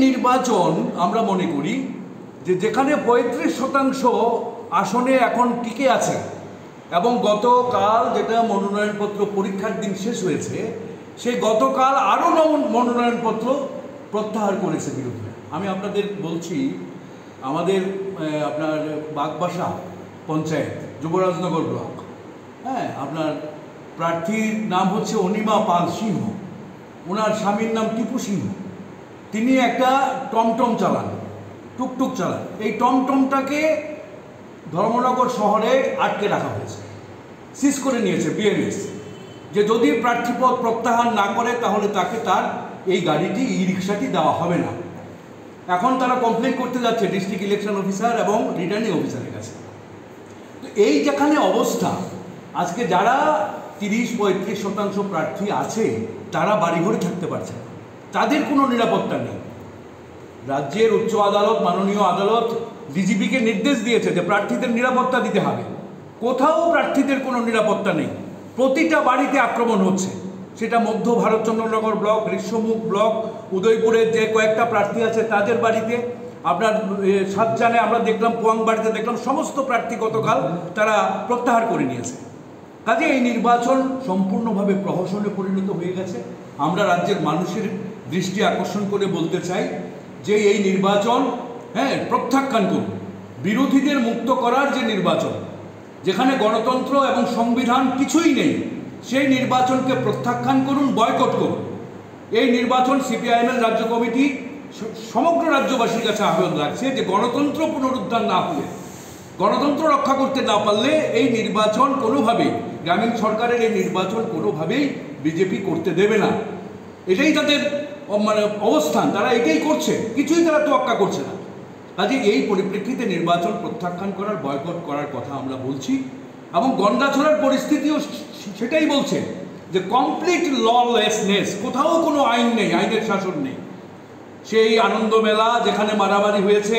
নির্বাচন আমরা মনে করি যে যেখানে 35% আসনে এখন টিকে আছে এবং গতকাল যেটা মনোনয়নপত্র পরীক্ষার দিন শেষ হয়েছে, সেই গতকাল আরও মনোনয়নপত্র প্রত্যাহার করেছে বিরোধীরা। আমি আপনাদের বলছি, আমাদের আপনার বাগবাসা পঞ্চায়েত যুবরাজনগর ব্লক, হ্যাঁ, আপনার প্রার্থীর নাম হচ্ছে অনিমা পাল সিংহ, ওনার স্বামীর নাম টিপু সিংহ। তিনি একটা টমটম চালান, টুকটুক চালান। এই টমটমটাকে ধর্মনগর শহরে আটকে রাখা হয়েছে, সিজ করে নিয়েছে বিএনএস, যে যদি প্রার্থীপদ প্রত্যাহার না করে তাহলে তাকে তার এই গাড়িটি, ই রিক্সাটি দেওয়া হবে না। এখন তারা কমপ্লেন করতে যাচ্ছে ডিস্ট্রিক্ট ইলেকশন অফিসার এবং রিটার্নিং অফিসারের কাছে। তো এই যেখানে অবস্থা, আজকে যারা 30-35% প্রার্থী আছে তারা বাড়িঘরে থাকতে পারছে না, তাদের কোনো নিরাপত্তা নেই। রাজ্যের উচ্চ আদালত, মাননীয় আদালত ডিজিপিকে নির্দেশ দিয়েছে যে প্রার্থীদের নিরাপত্তা দিতে হবে। কোথাও প্রার্থীদের কোনো নিরাপত্তা নেই, প্রতিটা বাড়িতে আক্রমণ হচ্ছে। সেটা মধ্য ভারতচন্দ্রনগর ব্লক, গ্রীষ্মমুখ ব্লক, উদয়পুরের যে কয়েকটা প্রার্থী আছে তাদের বাড়িতে, আপনার সাতজানে আমরা দেখলাম, পোয়াং বাড়িতে দেখলাম, সমস্ত প্রার্থী গতকাল তারা প্রত্যাহার করে নিয়েছে। কাজে এই নির্বাচন সম্পূর্ণভাবে প্রহসনে পরিণত হয়ে গেছে। আমরা রাজ্যের মানুষের দৃষ্টি আকর্ষণ করে বলতে চাই যে এই নির্বাচন, হ্যাঁ, প্রত্যাখ্যান করুন। বিরোধীদের মুক্ত করার যে নির্বাচন, যেখানে গণতন্ত্র এবং সংবিধান কিছুই নেই, সেই নির্বাচনকে প্রত্যাখ্যান করুন, বয়কট করুন। এই নির্বাচন সিপিআইএমের রাজ্য কমিটি সমগ্র রাজ্যবাসীর কাছে আহ্বান রাখছে যে গণতন্ত্র পুনরুদ্ধার না হলে, গণতন্ত্র রক্ষা করতে না পারলে এই নির্বাচন কোনোভাবেই, গ্রামীণ সরকারের এই নির্বাচন কোনোভাবেই বিজেপি করতে দেবে না। এটাই তাদের মানে অবস্থান, তারা এটাই করছে, কিছুই তারা তোয়াক্কা করছে না। কাজে এই পরিপ্রেক্ষিতে নির্বাচন প্রত্যাখ্যান করার, বয়কট করার কথা আমরা বলছি। এবং গন্ডাছড়ার পরিস্থিতিও সেটাই বলছে যে কমপ্লিট ললেসনেস, কোথাও কোনো আইন নেই, আইনের শাসন নেই। সেই আনন্দ মেলা যেখানে মারামারি হয়েছে,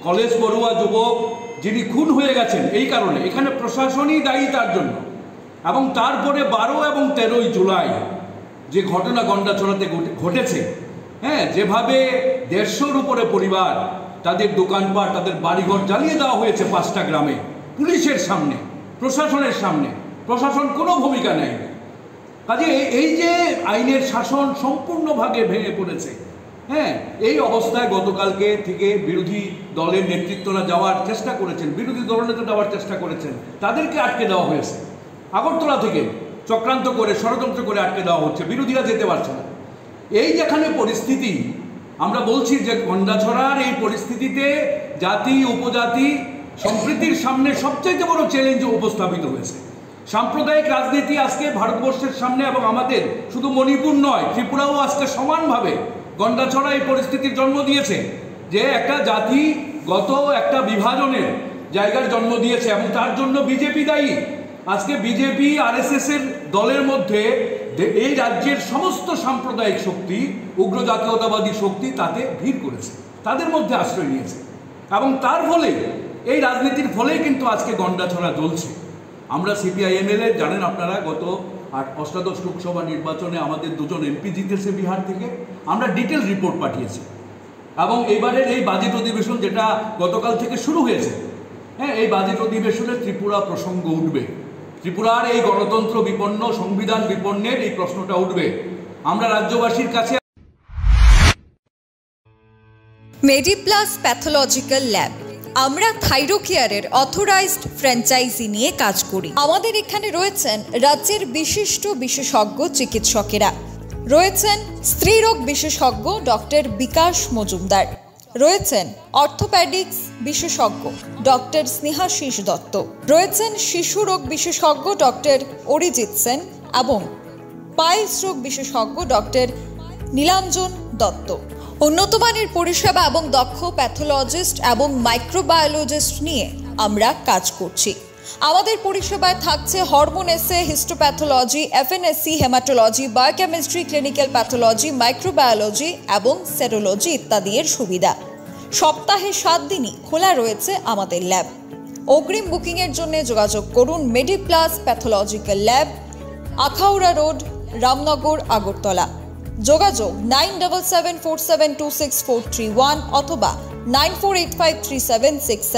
কলেজ পড়ুয়া যুবক যিনি খুন হয়ে গেছেন এই কারণে, এখানে প্রশাসনই দায়ী তার জন্য। এবং তারপরে 12 এবং 13 জুলাই যে ঘটনা গন্ডাছড়াতে ঘটেছে, হ্যাঁ, যেভাবে 150-র উপরে পরিবার, তাদের দোকানপাট, তাদের বাড়িঘর জ্বালিয়ে দেওয়া হয়েছে 5টা গ্রামে, পুলিশের সামনে, প্রশাসনের সামনে। প্রশাসন কোনো ভূমিকা নেয়নি। কাজে এই যে আইনের শাসন সম্পূর্ণভাবে ভেঙে পড়েছে, হ্যাঁ, এই অবস্থায় গতকালকে থেকে বিরোধী দলের নেতৃত্বরা যাওয়ার চেষ্টা করেছেন, বিরোধী দলনেতা যাওয়ার চেষ্টা করেছেন, তাদেরকে আটকে দেওয়া হয়েছে। আগরতলা থেকে চক্রান্ত করে, ষড়যন্ত্র করে আটকে দেওয়া হচ্ছে, বিরোধীরা যেতে পারছে না। এই যেখানে পরিস্থিতি, আমরা বলছি যে গন্ডাছড়ার এই পরিস্থিতিতে জাতি উপজাতি সম্প্রীতির সামনে সবচেয়ে বড় চ্যালেঞ্জ উপস্থাপিত হয়েছে। সাম্প্রদায়িক রাজনীতি আজকে ভারতবর্ষের সামনে, এবং আমাদের শুধু মণিপুর নয়, ত্রিপুরাও আজকে সমানভাবে গন্ডাছড়া এই পরিস্থিতির জন্ম দিয়েছে যে একটা জাতি গত একটা বিভাজনের জায়গার জন্ম দিয়েছে, এবং তার জন্য বিজেপি দায়ী। আজকে বিজেপি আরএসএস এর দলের মধ্যে এই রাজ্যের সমস্ত সাম্প্রদায়িক শক্তি, উগ্র জাতীয়তাবাদী শক্তি তাতে ভিড় করেছে, তাদের মধ্যে আশ্রয় নিয়েছে। এবং তার ফলে, এই রাজনীতির ফলেই কিন্তু আজকে গন্ডাছড়া জ্বলছে। আমরা সিপিআইএমএল জানেন আপনারা, গত 8 লোকসভা নির্বাচনে আমাদের 2জন এমপি জিতেছে বিহার থেকে। আমরা ডিটেল রিপোর্ট পাঠিয়েছি। এবং এবারের এই বাজেট অধিবেশন যেটা গতকাল থেকে শুরু হয়েছে, হ্যাঁ, এই বাজেট অধিবেশনে ত্রিপুরা প্রসঙ্গ উঠবে। ত্রিপুরার এই গণতন্ত্র বিপন্ন, সংবিধান বিপন্নের এই প্রশ্নটা উঠবে। আমরা রাজ্যবাসীর কাছে মেডিপ্লাস প্যাথোলজিক্যাল ল্যাব, আমরা থাইরোকেয়ারের অথরাইজড ফ্র্যাঞ্চাইজি নিয়ে কাজ করি। আমাদের এখানে রয়েছেন রাজ্যের বিশিষ্ট বিশেষজ্ঞ চিকিৎসকেরা, রয়েছেন স্ত্রীরোগ বিশেষজ্ঞ ডক্টর বিকাশ মজুমদার, রয়েছেন অর্থোপ্যাডিক্স বিশেষজ্ঞ ডক্টর স্নেহাশিস দত্ত, রয়েছেন শিশু রোগ বিশেষজ্ঞ ডক্টর অরিজিৎ সেন এবং পাইলস রোগ বিশেষজ্ঞ ডক্টর নীলাঞ্জন দত্ত। উন্নতমানের পরিষেবা এবং দক্ষ প্যাথোলজিস্ট এবং মাইক্রোবায়োলজিস্ট নিয়ে আমরা কাজ করছি। আমাদের পরিষেবায় থাকছে হরমোন এসে, histopathology, FNSC, haematology, biochemistry, clinical pathology, microbiology এবং সেরোলজি ইত্যাদি এর সুবিধা। সপ্তাহে 7 দিনই খোলা রয়েছে আমাদের ল্যাব। অগ্রিম বুকিংয়ের জন্য যোগাযোগ করুন Mediplus pathological lab, Akhaura road, Ramnagar, Agartala. যোগাযোগ 9774726431 অথবা 94853767